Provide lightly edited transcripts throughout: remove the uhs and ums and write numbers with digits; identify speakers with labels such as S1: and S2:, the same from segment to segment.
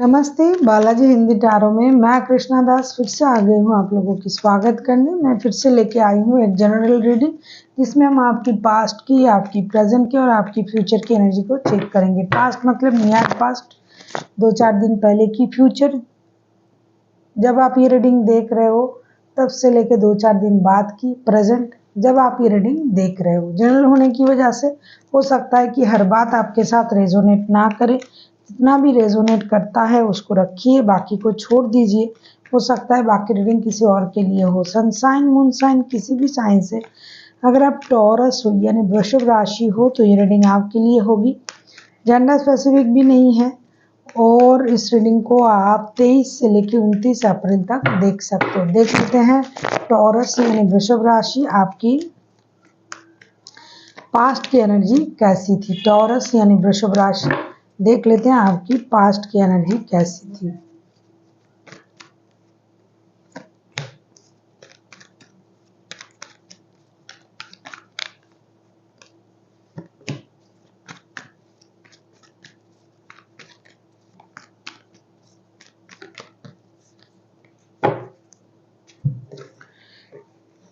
S1: नमस्ते, बालाजी हिंदी टारो में मैं कृष्णा दास फिर से आ गई हूँ आप लोगों की स्वागत करने। मैं फिर से लेके आई हूँ एक जनरल रीडिंग जिसमें हम आपकी पास्ट की, आपकी प्रेजेंट की और आपकी फ्यूचर की एनर्जी को चेक करेंगे। पास्ट मतलब नियर पास्ट, 2-4 दिन पहले की। फ्यूचर जब आप ये रीडिंग देख रहे हो तब से लेके 2-4 दिन बाद की। प्रेजेंट जब आप ये रीडिंग देख रहे हो। जनरल होने की वजह से हो सकता है कि हर बात आपके साथ रेजोनेट ना करे। जितना भी रेजोनेट करता है उसको रखिए, बाकी को छोड़ दीजिए। हो सकता है बाकी रीडिंग किसी और के लिए हो। सन साइन, मून साइन, किसी भी साइन से अगर आप टॉरस हो यानी वृषभ राशि हो तो ये रीडिंग आपके लिए होगी। जेंडर स्पेसिफिक भी नहीं है और इस रीडिंग को आप 23 से लेकर 29 अप्रैल तक देख सकते हो। देख लेते हैं टॉरस यानी वृषभ राशि आपकी पास्ट की एनर्जी कैसी थी। टॉरस यानी वृषभ राशि, देख लेते हैं आपकी पास्ट की एनर्जी कैसी थी।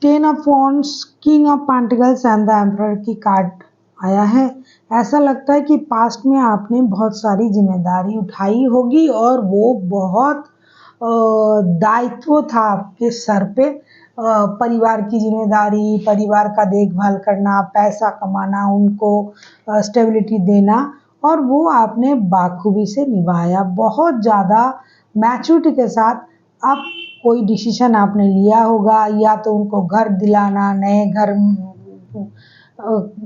S1: Ten of wands, king of pentacles and the emperor की कार्ड आया है। ऐसा लगता है कि पास्ट में आपने बहुत सारी जिम्मेदारी उठाई होगी और वो बहुत दायित्व था आपके सर पे। परिवार की जिम्मेदारी, परिवार का देखभाल करना, पैसा कमाना, उनको स्टेबिलिटी देना, और वो आपने बाखूबी से निभाया। बहुत ज़्यादा मैच्योरिटी के साथ आप कोई डिसीजन आपने लिया होगा, या तो उनको घर दिलाना, नए घर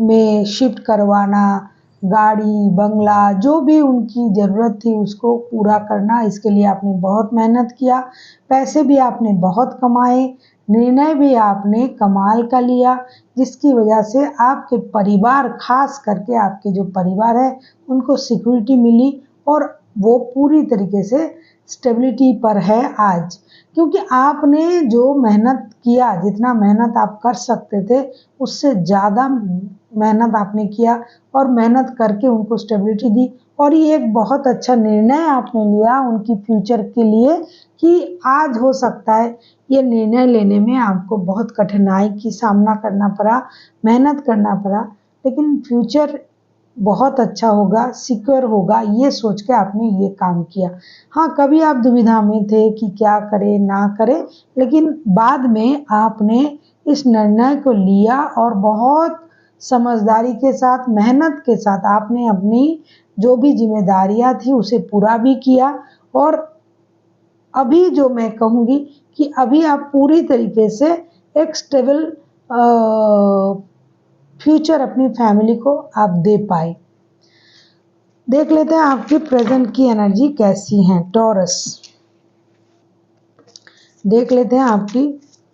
S1: में शिफ्ट करवाना, गाड़ी बंगला, जो भी उनकी ज़रूरत थी उसको पूरा करना। इसके लिए आपने बहुत मेहनत किया, पैसे भी आपने बहुत कमाए, निर्णय भी आपने कमाल का लिया, जिसकी वजह से आपके परिवार, खास करके आपके जो परिवार है उनको सिक्योरिटी मिली और वो पूरी तरीके से स्टेबिलिटी पर है आज। क्योंकि आपने जो मेहनत किया, जितना मेहनत आप कर सकते थे उससे ज़्यादा मेहनत आपने किया और मेहनत करके उनको स्टेबिलिटी दी। और ये एक बहुत अच्छा निर्णय आपने लिया उनकी फ्यूचर के लिए कि आज हो सकता है ये निर्णय लेने में आपको बहुत कठिनाई की सामना करना पड़ा, मेहनत करना पड़ा, लेकिन फ्यूचर बहुत अच्छा होगा, सिक्योर होगा, ये सोच के आपने ये काम किया। हाँ, कभी आप दुविधा में थे कि क्या करें ना करें, लेकिन बाद में आपने इस निर्णय को लिया और बहुत समझदारी के साथ, मेहनत के साथ आपने अपनी जो भी जिम्मेदारियां थी उसे पूरा भी किया। और अभी जो मैं कहूँगी कि अभी आप पूरी तरीके से एक स्टेबल फ्यूचर अपनी फैमिली को आप दे पाए। देख लेते हैं आपकी प्रेजेंट की एनर्जी कैसी है टॉरस। देख लेते हैं आपकी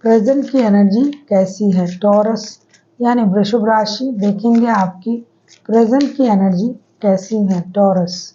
S1: प्रेजेंट की एनर्जी कैसी है टॉरस यानी वृषभ राशि। देखेंगे आपकी प्रेजेंट की एनर्जी कैसी है टॉरस।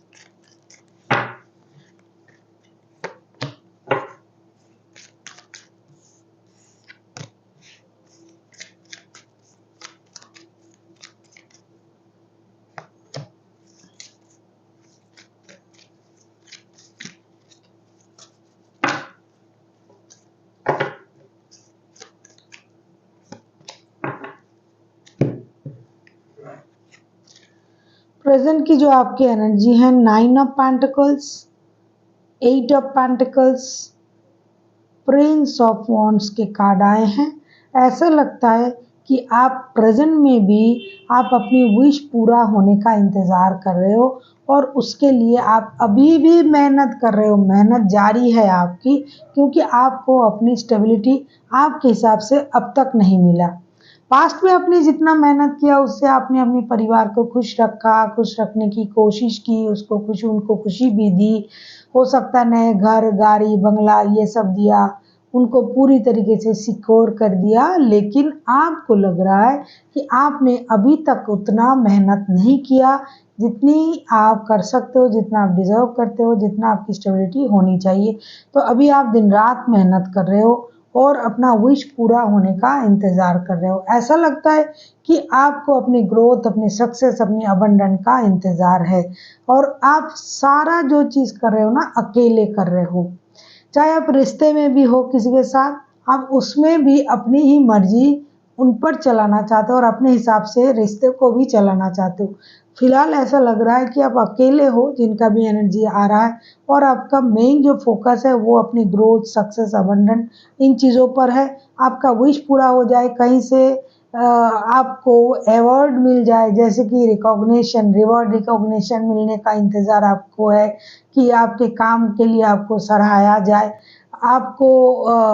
S1: प्रेजेंट की जो आपकी एनर्जी है, 9 of pentacles, 8 of pentacles, Prince of wands के कार्ड आए हैं। ऐसा लगता है कि आप प्रेजेंट में भी आप अपनी विश पूरा होने का इंतज़ार कर रहे हो और उसके लिए आप अभी भी मेहनत कर रहे हो, मेहनत जारी है आपकी, क्योंकि आपको अपनी स्टेबिलिटी आपके हिसाब से अब तक नहीं मिला। पास्ट में आपने जितना मेहनत किया उससे आपने अपने परिवार को खुश रखा, खुश रखने की कोशिश की, उसको खुशी, उनको खुशी भी दी। हो सकता है नए घर, गाड़ी, बंगला ये सब दिया, उनको पूरी तरीके से सिक्योर कर दिया। लेकिन आपको लग रहा है कि आपने अभी तक उतना मेहनत नहीं किया जितनी आप कर सकते हो, जितना आप डिज़र्व करते हो, जितना आपकी स्टेबिलिटी होनी चाहिए। तो अभी आप दिन रात मेहनत कर रहे हो और अपना विश पूरा होने का इंतज़ार कर रहे हो। ऐसा लगता है कि आपको अपनी ग्रोथ, अपनी सक्सेस, अपनी अबंडेंस का इंतज़ार है और आप सारा जो चीज़ कर रहे हो ना अकेले कर रहे हो। चाहे आप रिश्ते में भी हो किसी के साथ, आप उसमें भी अपनी ही मर्ज़ी उन पर चलाना चाहते हो और अपने हिसाब से रिश्ते को भी चलाना चाहते हो। फिलहाल ऐसा लग रहा है कि आप अकेले हो जिनका भी एनर्जी आ रहा है और आपका मेन जो फ़ोकस है वो अपनी ग्रोथ, सक्सेस, अबंडेंस इन चीज़ों पर है। आपका विश पूरा हो जाए, कहीं से आपको अवार्ड मिल जाए जैसे कि रिकॉग्निशन, रिवॉर्ड रिकॉग्निशन मिलने का इंतज़ार आपको है कि आपके काम के लिए आपको सराहा जाए, आपको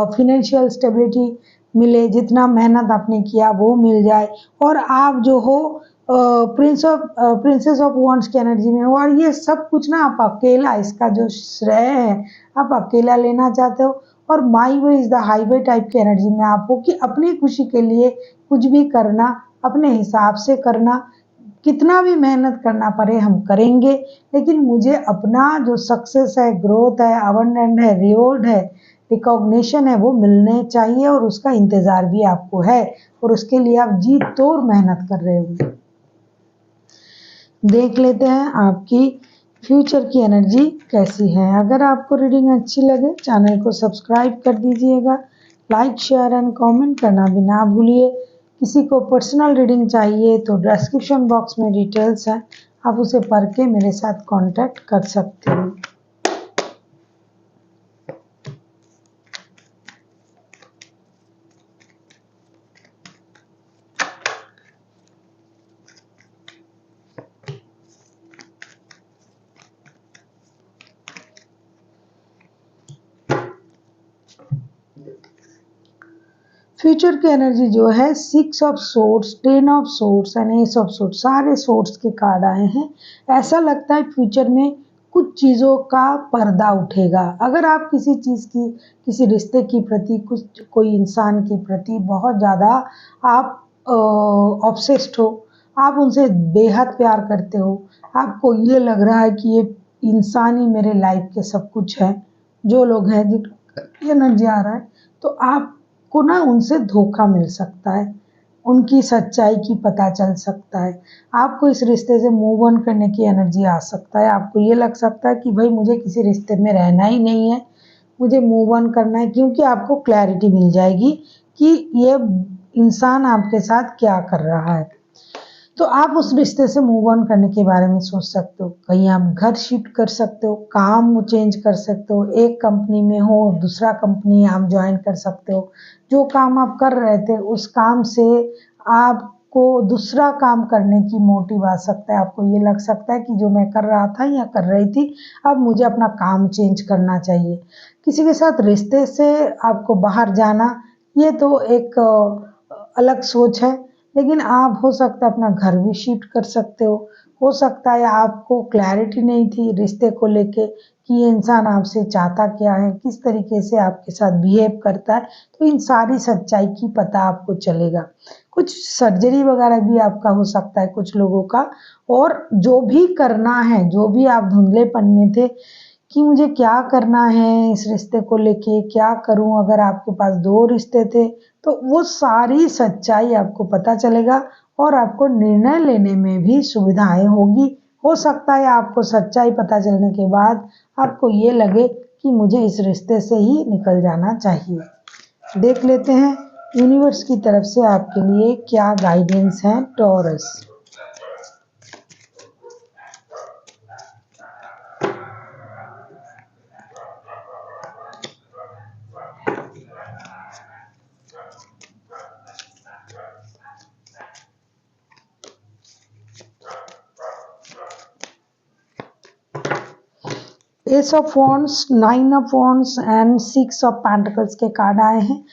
S1: फ़ाइनेंशियल स्टेबिलिटी मिले, जितना मेहनत आपने किया वो मिल जाए और आप जो हो प्रिंसेस ऑफ वांड्स की एनर्जी में हो और ये सब कुछ ना आप अकेला इसका जो श्रेय है आप अकेला लेना चाहते हो और my way is the highway type की एनर्जी में आप हो कि अपनी खुशी के लिए कुछ भी करना, अपने हिसाब से करना, कितना भी मेहनत करना पड़े हम करेंगे, लेकिन मुझे अपना जो सक्सेस है, ग्रोथ है, अबंडेंस है, रिवॉर्ड है, रिकॉग्निशन है वो मिलने चाहिए और उसका इंतज़ार भी आपको है और उसके लिए आप जी तोड़ मेहनत कर रहे हो। देख लेते हैं आपकी फ्यूचर की एनर्जी कैसी है। अगर आपको रीडिंग अच्छी लगे चैनल को सब्सक्राइब कर दीजिएगा, लाइक शेयर एंड कमेंट करना भी ना भूलिए। किसी को पर्सनल रीडिंग चाहिए तो डिस्क्रिप्शन बॉक्स में डिटेल्स हैं, आप उसे पढ़ के मेरे साथ कांटेक्ट कर सकते हो। फ्यूचर की एनर्जी जो है 6 of swords, 10 of swords and S of swords, सारे सोर्ड्स के कार्ड आए हैं। ऐसा लगता है फ्यूचर में कुछ चीज़ों का पर्दा उठेगा। अगर आप किसी चीज़ की, किसी रिश्ते की प्रति, कुछ कोई इंसान के प्रति बहुत ज़्यादा आप ऑब्सेस्ड हो, आप उनसे बेहद प्यार करते हो, आपको ये लग रहा है कि ये इंसान ही मेरे लाइफ के सब कुछ है, जो लोग हैं जिनका एनर्जी आ रहा है, तो आप को ना उनसे धोखा मिल सकता है, उनकी सच्चाई की पता चल सकता है, आपको इस रिश्ते से मूव ऑन करने की एनर्जी आ सकता है। आपको ये लग सकता है कि भाई मुझे किसी रिश्ते में रहना ही नहीं है, मुझे मूव ऑन करना है, क्योंकि आपको क्लैरिटी मिल जाएगी कि ये इंसान आपके साथ क्या कर रहा है। तो आप उस रिश्ते से मूव ऑन करने के बारे में सोच सकते हो। कहीं आप घर शिफ्ट कर सकते हो, काम चेंज कर सकते हो, एक कंपनी में हो दूसरा कंपनी आप ज्वाइन कर सकते हो। जो काम आप कर रहे थे उस काम से आपको दूसरा काम करने की मोटिव आ सकता है। आपको ये लग सकता है कि जो मैं कर रहा था या कर रही थी अब मुझे अपना काम चेंज करना चाहिए। किसी के साथ रिश्ते से आपको बाहर जाना ये तो एक अलग सोच है, लेकिन आप हो सकता है अपना घर भी शिफ्ट कर सकते हो सकता है आपको क्लैरिटी नहीं थी रिश्ते को लेके कि ये इंसान आपसे चाहता क्या है, किस तरीके से आपके साथ बिहेव करता है, तो इन सारी सच्चाई की पता आपको चलेगा। कुछ सर्जरी वगैरह भी आपका हो सकता है कुछ लोगों का, और जो भी करना है, जो भी आप धुंधलेपन में थे कि मुझे क्या करना है इस रिश्ते को लेके, क्या करूं, अगर आपके पास 2 रिश्ते थे तो वो सारी सच्चाई आपको पता चलेगा और आपको निर्णय लेने में भी सुविधाएं होगी। हो सकता है आपको सच्चाई पता चलने के बाद आपको ये लगे कि मुझे इस रिश्ते से ही निकल जाना चाहिए। देख लेते हैं यूनिवर्स की तरफ से आपके लिए क्या गाइडेंस है taurus. S of wands, 9 of wands and 6 of pentacles के कार्ड आए हैं।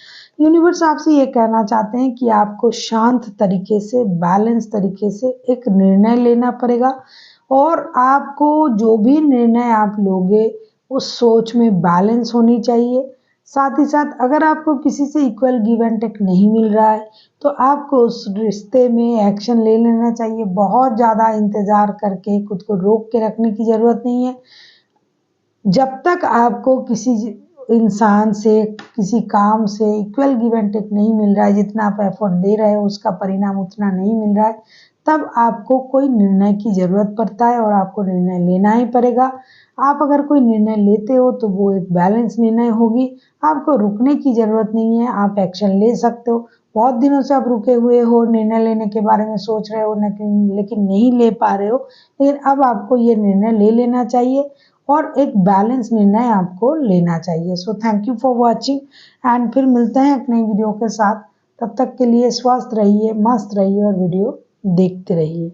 S1: यूनिवर्स आपसे ये कहना चाहते हैं कि आपको शांत तरीके से, बैलेंस तरीके से एक निर्णय लेना पड़ेगा और आपको जो भी निर्णय आप लोगे उस सोच में बैलेंस होनी चाहिए। साथ ही साथ अगर आपको किसी से इक्वल गिव एंड टेक नहीं मिल रहा है तो आपको उस रिश्ते में एक्शन ले लेना चाहिए। बहुत ज़्यादा इंतज़ार करके खुद को रोक के रखने की ज़रूरत नहीं है। जब तक आपको किसी इंसान से, किसी काम से इक्वल गिव एंड टेक नहीं मिल रहा है, जितना आप एफर्ट दे रहे हो उसका परिणाम उतना नहीं मिल रहा है, तब आपको कोई निर्णय की ज़रूरत पड़ता है और आपको निर्णय लेना ही पड़ेगा। आप अगर कोई निर्णय लेते हो तो वो एक बैलेंस निर्णय होगी, आपको रुकने की ज़रूरत नहीं है, आप एक्शन ले सकते हो। बहुत दिनों से आप रुके हुए हो, निर्णय लेने के बारे में सोच रहे हो लेकिन नहीं ले पा रहे हो, लेकिन अब आपको ये निर्णय ले लेना चाहिए और एक बैलेंस निर्णय आपको लेना चाहिए। So thank you for watching and फिर मिलते हैं एक नई वीडियो के साथ। तब तक के लिए स्वस्थ रहिए, मस्त रहिए और वीडियो देखते रहिए।